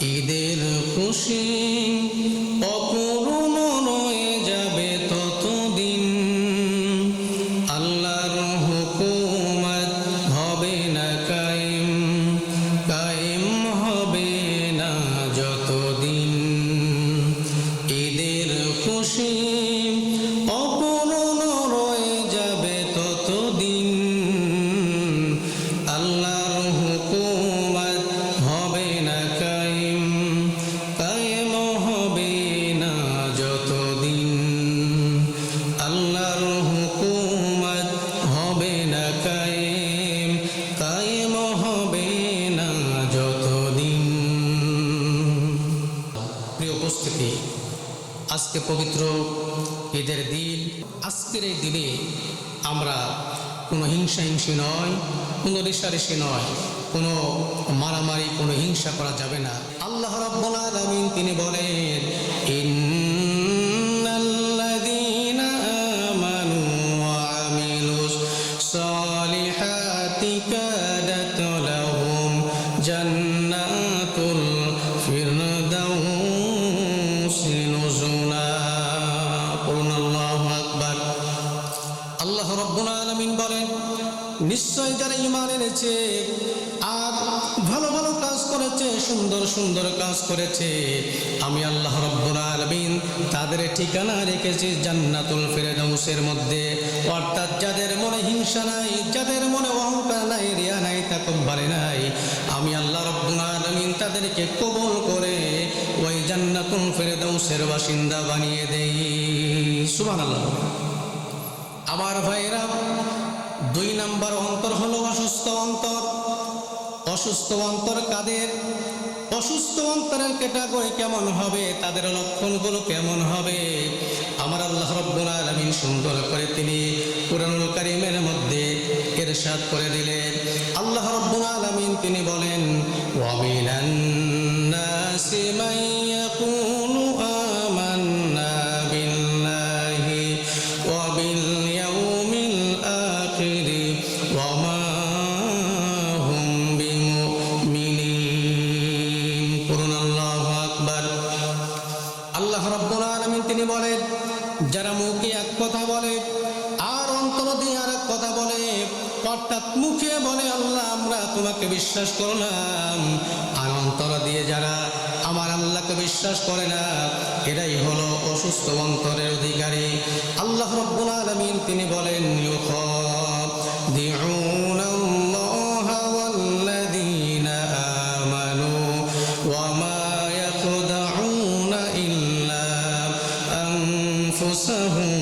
ঈদের খুশি অপূর্ণ রয়ে যাবে ততদিন, আল্লাহর হুকুমত হবে না কায়েম, কায়েম হবে না যতদিন। ঈদের খুশি অপূর্ণ রয়ে যাবে ততদিন, আল্লাহর হুকুমত হবে না কায়েম, কায়েম হবে না যতদিন। আল্লাহর হুকুমত হবে না কায়েম, কায়েম হবে না যতদিন। প্রিয় উপস্থিতি, আজকে পবিত্র ঈদের দিন। আজকের এই দিনে আমরা কোনো হিংসাহিংসি নয়, কোনো রেষারেষি নয়, কোনো মারামারি, কোনো হিংসা করা যাবে না। আল্লাহ রাব্বুল আলামিন তিনি বলেন, ইন্নাল্লাযীনা আমানু ওয়া আমিলুস সালিহাতি কানাত লাহুম জান্নাতুল ফিরদাউসি নুজুলা। বলুন আল্লাহু আকবার। আল্লাহ রাব্বুল আলামিন বলেন, নিশ্চয় যারা ঈমান এনেছে আর ভালো ভালো কাজ করেছে, সুন্দর সুন্দর কাজ করেছে, আমি আল্লাহ রাব্বুল আলামিন তাদের ঠিকানা রেখেছি জান্নাতুল ফিরদাউসের মধ্যে। অর্থাৎ যাদের মনে হিংসা নাই, যাদের মনে অহংকার নাই, রিয়া নাই, তাকব্বুর নাই, আমি আল্লাহ রাব্বুল আলামিন তাদেরকে কবুল করে ওই জান্নাতুল ফিরদাউসের বাসিন্দা বানিয়ে দেই। সুবহানাল্লাহ। আমার ভাইরা, 2 নম্বর অন্তর হলো অসুস্থ অন্তর। অসুস্থ অন্তর কাদের? অসুস্থ অন্তরের ক্যাটাগরি কেমন হবে, তাদের লক্ষণগুলো কেমন হবে, আমার আল্লাহ রাব্বুল আলামিন সুন্দর করে তিনি কুরআনুল কারীমের মধ্যে ইরশাদ করে দিলেন। আল্লাহ রাব্বুল আলামিন তিনি বলেন, ওয়া মিনান নাসি মান ইয়াকুলু আমান্না বিল্লাহি ওয়া বিল ইয়াউমিল আখির ওয়া মা হুম বিমুমিনিন। পড়ুন আল্লাহু আকবার। আল্লাহ রাব্বুল আলামিন তিনি বলেন, যারা মুখে এক কথা বলে আর অন্তর দিয়ে আর এক কথা বলে, অর্থাৎ মুখে বলে আল্লাহ আমরা তোমাকে বিশ্বাস করলাম, আর অন্তর দিয়ে যারা আমার আল্লাহকে বিশ্বাস করে না, এরাই হলো অসুস্থ অন্তরের অধিকারী। আল্লাহ রাব্বুল আলামিন তিনি বলেন, ইউখাদিউনাল্লাহা ওয়াল্লাযীনা আমানু ওয়া মা ইয়াখদাউনা ইল্লা আনফুসাহুম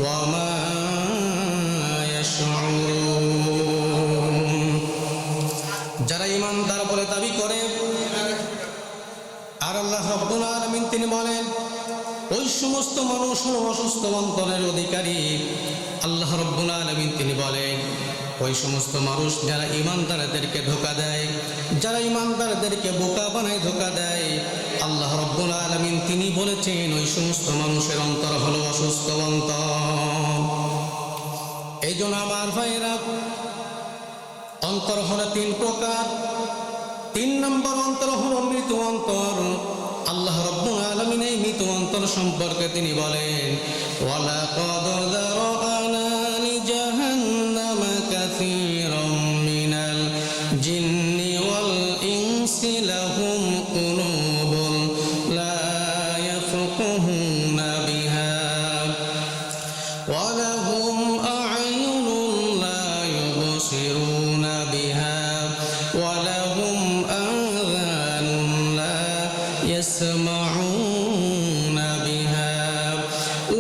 ওয়া মা ইয়াশউরুন। যারা ঈমানদার বলে দাবি করে আর আল্লাহ রাব্বুল আলামিন তিনি বলেন, ওই সমস্ত মানুষ হলো অসুস্থ অন্তরের অধিকারী। আল্লাহ রাব্বুল আলামিন তিনি বলেন, ওই সমস্ত মানুষ যারা ঈমানদারদেরকে ধোঁকা দেয়, যারা ঈমানদারদেরকে বোকা বানায়, ধোঁকা দেয়, আল্লাহ রাব্বুল আলামিন তিনি বলেছেন ওই সমস্ত মানুষের অন্তর হলো অসুস্থ অন্তর। এই জন্য আমার ভাইরা, অন্তর হলো 3 প্রকার। 3 নম্বর অন্তর হলো মৃত অন্তর। আল্লাহ রাব্বুল আলামিন এই মৃত অন্তর সম্পর্কে তিনি বলেন, ওয়ালাকাদ যারানা লিজাহান্নামা কাসীরাম মিনাল জিন্নি ওয়াল ইনসি লাহুম কুলুবুন লা ইয়াফকাহুনা বিহা ওয়া লাহুম আ'য়ুনুন লা ইউবসিরুনা বিহা ওয়া লাহুম আযানুন লা ইয়াসমাউনা বিহা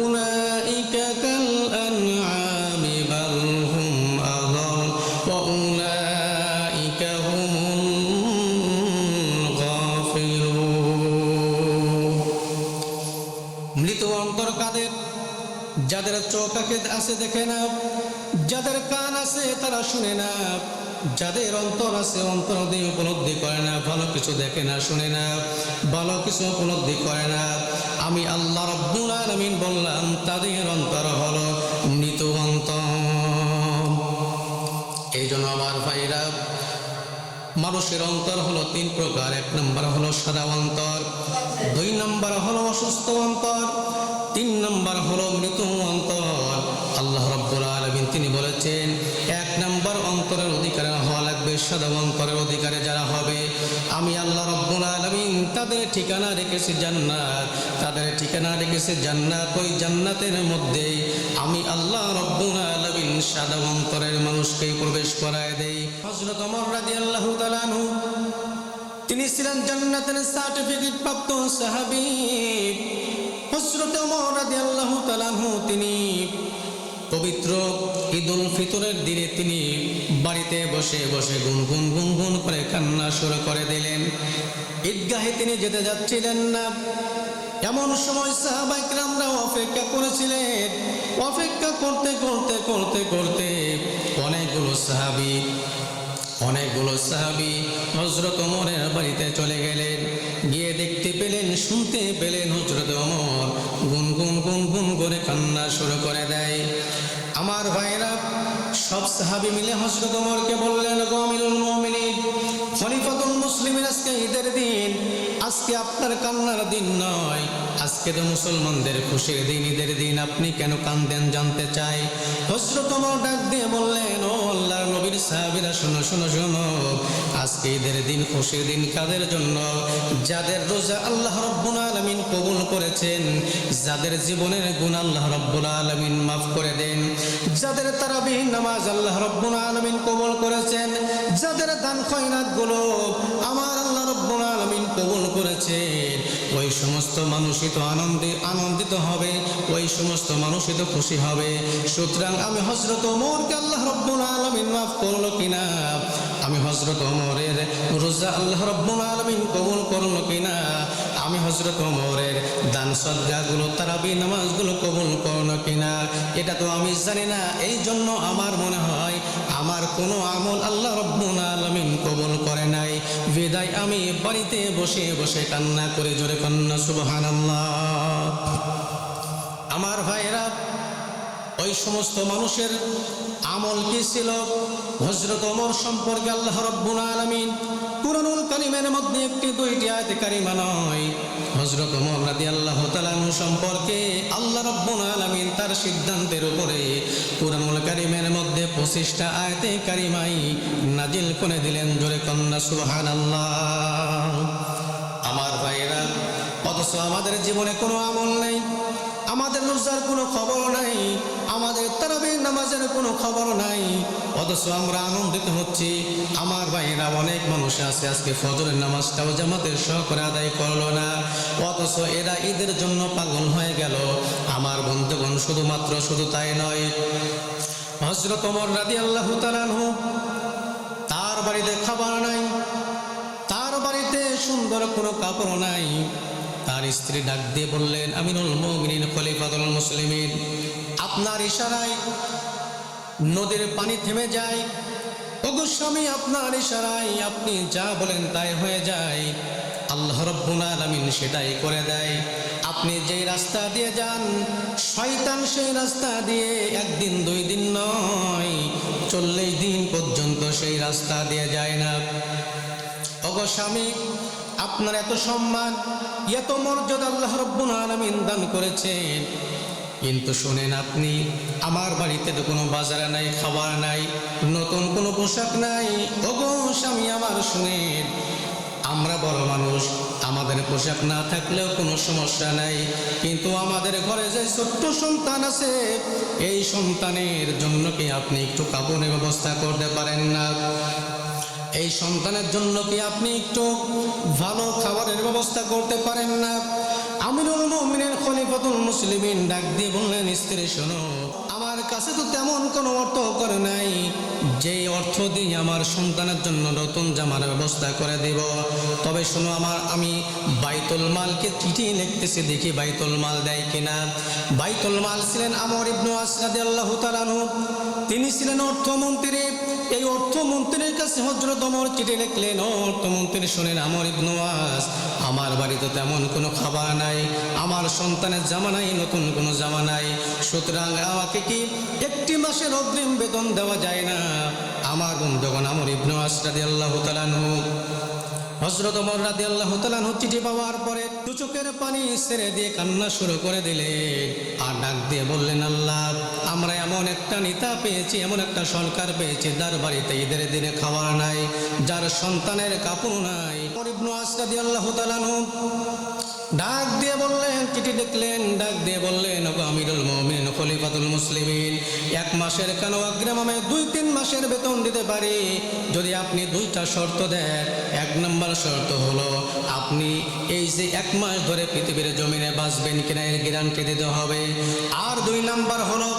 উলাইকা কাল আনআমি বাল হুম আযাল ওয়া উলাইকা হুমুল গাফিলুন। মৃত অন্তর কাদের? যাদের চোখ আছে দেখে না, যাদের কান আছে তারা শুনে না, যাদের অন্তর আছে অন্তর দিয়ে উপলব্ধি করে না, ভালো কিছু দেখে না, শুনে না, ভালো কিছু উপলব্ধি করে না, আমি আল্লাহ রাব্বুল আলামিন বললাম তাদের অন্তর হলো মৃত অন্তর। এই জন্য আমার ভাইরা, মানুষের অন্তর হলো 3 প্রকার। 1 নম্বর হলো সাদা অন্তর, 2 নম্বর হলো অসুস্থ অন্তর, 3 নম্বর হলো মৃত অন্তর। আল্লাহ রাব্বুল আলামিন তিনি বলেছেন 1 নম্বর অন্তরের অধিকারী হওয়া লাগবে, সাদা অন্তরের অধিকারী যারা হবে আমি আল্লাহ রাব্বুল আলামিন তাদের ঠিকানা রেখেছি জান্নাত, তাদের ঠিকানা রেখেছি জান্নাত। ওই জান্নাতের মধ্যে আমি আল্লাহ রাব্বুল আলামিন সাদা অন্তরের মানুষকে প্রবেশ করায় দেই। হযরত ওমর রাদিয়াল্লাহু তাআলা আনহু তিনি ছিলেন জান্নাতের সার্টিফিকেট প্রাপ্ত সাহাবী। হযরত ওমর রাদিয়াল্লাহু তাআলা আনহু তিনি পবিত্র ঈদুল ফিতরের দিনে তিনি বাড়িতে বসে বসে গুনগুন গুনগুন করে কান্না শুরু করে দিলেন। ঈদগাহে তিনি যেতে যাচ্ছিলেন না। এমন সময় সাহাবায়ে কেরামরা অপেক্ষা করেছিলেন। অপেক্ষা করতে করতে করতে করতে অনেকগুলো সাহাবী হযরত ওমরের বাড়িতে চলে গেলেন। গিয়ে দেখতে পেলেন, শুনতে পেলেন হযরত ওমর গুনগুন গুনগুন করে কান্না শুরু করে দেয়। আমার ভাইরা, সব সাহাবী মিলে হযরত ওমরকে বললেন, গো আমিরুল মুমিনিন, খলিফাতুল মুসলিমিন, আজকে ঈদের দিন, আজকে আপনার কান্নার দিন নয়, আজকে তো মুসলমানদের খুশির দিন, ঈদের দিন, আপনি কেন কান্দেন জানতে চাই। হযরত ওমর ডাক দিয়ে বললেন, ও আল্লাহর নবীর সাহাবীরা, শোনো শোনো শোনো, আজকে ঈদের দিন, খুশির দিন কাদের জন্য? যাদের রোজা আল্লাহ রাব্বুল আলামিন কবুল করেছেন, যাদের জীবনের গুনাহ আল্লাহ রাব্বুল আলামিন মাফ করে দেন, যাদের তারাবিহ নামাজ আল্লাহ রাব্বুল আলামিন কবুল করেছেন, যাদের দান খয়রাত গুলো আমার আল্লাহ রাব্বুল আলামিন কবুল করেছেন, ওই সমস্ত মানুষই তো আনন্দিত হবে, ওই সমস্ত মানুষই তো খুশি হবে। সুতরাং আমি হযরত ওমরকে আল্লাহ রাব্বুল আলামিন মাফ করলো কিনা, আমি হযরত ওমরের রোজা আল্লাহ রাব্বুল আলামিন কবুল করলো কিনা, আমি হযরত ওমরের দান সদকাগুলো তারাবিহ নামাজগুলো কবুল করলো কিনা, এটা তো আমি জানি না। এই জন্য আমার মনে হয় আমার কোনো আমল আল্লাহ রাব্বুল আলামিন কবুল করে নাই। বিদায় আমি বাড়িতে বসে বসে কান্না করে, জোরে কান্না সুবহানাল্লাহ। আমার ভাইরা, ওই সমস্ত মানুষের আমল কি ছিল? হযরত ওমর সম্পর্কে আল্লাহ রাব্বুল আলামিন কুরআনুল কারীমের মধ্যে একটি দুইটি আয়াত কারিমা নয়, হযরত ওমর রাদিয়াল্লাহু তাআলা সম্পর্কে আল্লাহ রাব্বুল আলামিন তার সিদ্ধান্তের উপরে কুরআনুল কারীমের মধ্যে 25টা আয়াতে কারিমাই নাজিল করে দিলেন। জোরে কন্না সুবহানাল্লাহ। আমার ভাইরা, অথচ আমাদের জীবনে কোনো আমল নেই, আমাদের রোজার কোনো খবর নাই, আমাদের তারাবিহ নামাজের কোনো খবর নাই, অথচ আমরা আনন্দিত হচ্ছি। আমার ভাইরা, অনেক মানুষ আছে আজকে ফজরের নামাজটাও জামাতের সহকারে আদায় করলো না, অথচ এরা ঈদের জন্য পাগল হয়ে গেল। আমার বন্ধুগণ, শুধু তাই নয়, হযরত ওমর রাদিয়াল্লাহু তাআলা আনহু তার বাড়িতে খাবার নাই, তার বাড়িতে সুন্দর কোনো কাপড় নাই। তার স্ত্রী ডাক দিয়ে বললেন, আমিরুল মুমিনিন, খলিফাতুল মুসলিমিন, আপনার ইশারায় নদীর পানি থেমে যায়। ওগো স্বামী, আপনার ইশারায় আপনি যা বলেন তাই হয়ে যায়, আল্লাহ রাব্বুল আলামিন সেটাই করে দেয়। আপনি যেই রাস্তা দিয়ে যান, শয়তান সেই রাস্তা দিয়ে একদিন 2 দিন নয়, 40 দিন পর্যন্ত সেই রাস্তা দিয়ে যায় না। ওগো স্বামী, আপনার এত সম্মান, এত মর্যাদা আল্লাহ রাব্বুল আলামিন দান করেছেন, কিন্তু শুনেন, আপনি আমার বাড়িতে তো কোনো বাজার নাই, খাবার নাই, নতুন কোনো পোশাক নাই। ওগো স্বামী আমার, শুনেন, আমরা বড় মানুষ, আমাদের পোশাক না থাকলেও কোনো সমস্যা নাই, কিন্তু আমাদের ঘরে যে ছোট্ট সন্তান আছে, এই সন্তানের জন্য কি আপনি একটু কাপড়ের ব্যবস্থা করতে পারেন না? এই সন্তানের জন্য কি আপনি একটু ভালো খাবারের ব্যবস্থা করতে পারেন না? আমিরুল মুমিনিন খলিফাতুল মুসলিমিন ডাক দিয়ে বললেন, স্ত্রী শোনো, আমার কাছে তো তেমন কোনো অর্থ করে নাই, যে অর্থ দিয়ে আমার সন্তানের জন্য নতুন জামার ব্যবস্থা করে দেব। তবে শোনো, আমি বাইতুল মালকে চিঠি লিখতেছি, দেখি বাইতুল মাল দেয় কিনা। বাইতুল মাল ছিলেন আমর ইবনে আস রাদিয়াল্লাহু তাআলা আনহু, তিনি ছিলেন অর্থমন্ত্রী। এই অর্থমন্ত্রীর কাছে হযরত ওমর চিঠি লিখলেন, অর্থমন্ত্রী শোনেন, আমর ইবনে আস, আমার বাড়িতে তেমন কোনো খাবার নাই, আমার সন্তানের জামা নাই, নতুন কোনো জামা নাই, সুতরাং আমাকে কি 1 মাসের অগ্রিম বেতন দেওয়া যায় না? আমার বন্ধুগণ, আমর ইবনে আস রাদিয়াল্লাহু তাআলা আনহু, হযরত ওমর রাদিয়াল্লাহু তাআলা আনহু চিঠি পাওয়ার পরে দু চোখের পানি ছেড়ে দিয়ে কান্না শুরু করে দিলেন আর ডাক দিয়ে বললেন, আল্লাহ, আমরা এমন একটা নেতা পেয়েছি, এমন একটা সরকার পেয়েছি, যার বাড়িতে ঈদের দিনে খাবার নাই, যার সন্তানের কাপড় নাই। ওমর ইবনে আস রাদিয়াল্লাহু তাআলা আনহু ডাক দিয়ে বললেন, চিঠি দেখলেন, ডাক দিয়ে বললেন, ওগো আমিরুল মুমিনিন, খলিফাতুল মুসলিমিন, 1 মাসের কেন অগ্রিম আমি 2-3 মাসের বেতন দিতে পারি, যদি আপনি 2টা শর্ত দেন। 1 নম্বর শর্ত হলো আপনি এই যে 1 মাস ধরে পৃথিবীর জমিনে বাঁচবেন কিনা এর গ্যারান্টি দিতে হবে। আর 2 নম্বর হলো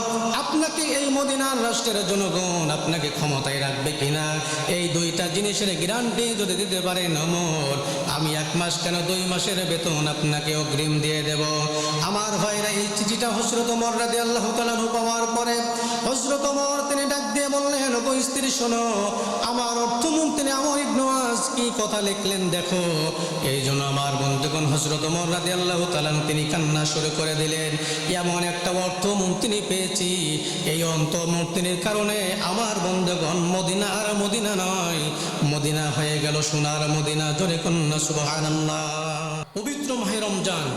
আপনাকে এই মদিনার রাষ্ট্রের জনগণ আপনাকে ক্ষমতায় রাখবে কিনা, এই 2টা জিনিসের গ্যারান্টি যদি দিতে পারেন ওমর, আমি 1 মাস কেন 2 মাসের বেতন আপনাকে অগ্রিম দিয়ে দেব। আমার ভাইরা, এই চিঠিটা হযরত ওমর রাদিয়াল্লাহু তাআলা আনহু পাওয়ার পরে হযরত ওমর তিনি ডাক দিয়ে বললেন, ওগো স্ত্রী শোনো, আমার অর্থমন্ত্রী আমর ইবনে আস কি কথা লিখলেন দেখো। এই জন্য আমার বন্ধুগণ, হযরত ওমর রাদিয়াল্লাহু তাআলা তিনি কান্না শুরু করে দিলেন, এমন একটা অর্থমন্ত্রী পেয়েছি, এই অর্থমন্ত্রীর কারণে আমার বন্ধুগণ মদিনা আর মদিনা নয়, মদিনা হয়ে গেল সোনার মদিনা। জোরে কন্যা সুবহানাল্লাহ। পবিত্র মাহে রমজান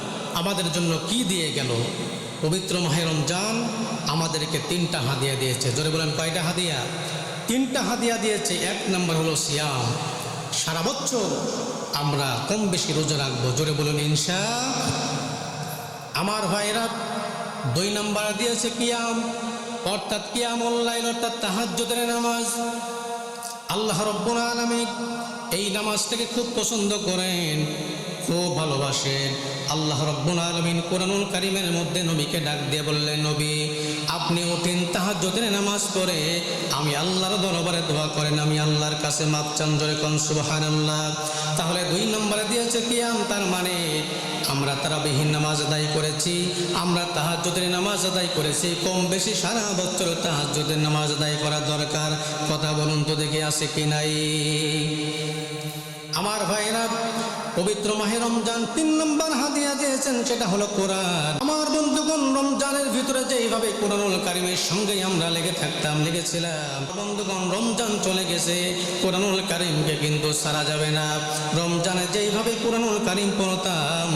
আমাদের জন্য কি দিয়ে গেল? পবিত্র মাহে রমজান আমাদেরকে 3টা হাদিয়া দিয়েছে। জোরে বলেন, কয়টা হাদিয়া? 3টা হাদিয়া দিয়েছে। 1 নম্বর হলো সিয়াম, সারা বছর আমরা কম বেশি রোজা রাখবো। জোরে বলুন ইনশাআল্লাহ। আমার ভাইরা, 2 নম্বর দিয়েছে কিয়াম, অর্থাৎ কিয়ামুল লাইল, অর্থাৎ তাহাজ্জুদের নামাজ। আল্লাহ রাব্বুল আলামিন এই নামাজটাকে খুব পছন্দ করেন, খুব ভালোবাসেন। আল্লাহ রাব্বুল আলামিন কোরআনুল কারীমের মধ্যে নবীকে ডাক দিয়ে বললেন, নবী আপনি ওঠেন তাহাজ্জুদের নামাজ পড়ে আমি আল্লাহর দরবারে দোয়া করেন, আমি আল্লাহর কাছে মাপ চান। জোরে কোন সুবহানাল্লাহ। তাহলে 2 নম্বরে দিয়েছে কিয়াম, তার মানে আমরা তারাবিহীন নামাজ আদায় করেছি, আমরা তাহাজ্জুদের নামাজ আদায় করেছি, কম বেশি সারা বছর তাহাজ্জুদের নামাজ আদায় করা দরকার। কথা বলুন তো দেখি আছে কি নাই? আমার ভাইরা, পবিত্র মাহে রমজান 3 নম্বর হাদিয়া দিয়েছেন, সেটা হলো কোরআন। আমার বন্ধুগণ, রমজানের ভিতরে যেইভাবে কোরআনুল কারীমের সঙ্গে আমরা লেগেছিলাম, বন্ধুগণ রমজান চলে গেছে, কোরআনুল কারীমকে কিন্তু ছাড়া যাবে না। রমজানে যেইভাবে কোরআনুল কারীম পড়তাম,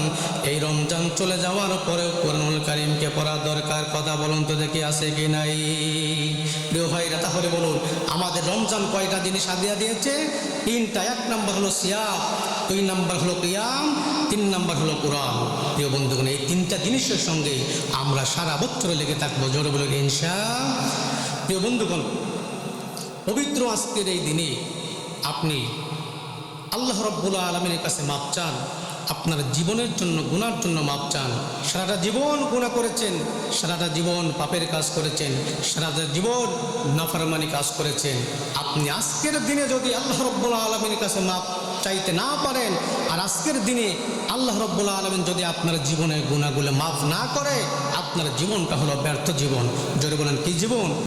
এই রমজান চলে যাওয়ার পরেও কোরআনুল কারীমকে পড়া দরকার। কথা বলুন তো দেখি আছে কি নাই? প্রিয় ভাইরা, তাহলে বলুন আমাদের রমজান কয়টা জিনিস হাদিয়া দিয়েছে? 3টা। 1 নম্বর হলো সিয়াম, 2 নম্বর হলো কিয়াম, 3 নম্বর হলো কোরআন। প্রিয় বন্ধুগণ, এই 3টা জিনিসের সঙ্গে আমরা সারা বছর লেগে থাকবো। জোরে বলুন ইনশাআল্লাহ। প্রিয় বন্ধুগণ, পবিত্র আজকের এই দিনে আপনি আল্লাহ রাব্বুল আলামিনের কাছে মাপ চান, আপনার জীবনের জন্য, গুনার জন্য মাপ চান। সারাটা জীবন গুনাহ করেছেন, সারাটা জীবন পাপের কাজ করেছেন, সারাটা জীবন নাফরমানি কাজ করেছেন। আপনি আজকের দিনে যদি আল্লাহ রাব্বুল আলামিনের কাছে মাপ চাইতে না পারেন, আর আজকের দিনে আল্লাহ রাব্বুল আলামিন যদি আপনার জীবনের গুনাহগুলো মাফ না করে, আপনার জীবনটা হলো ব্যর্থ জীবন। জোরে বলেন কি জীবন?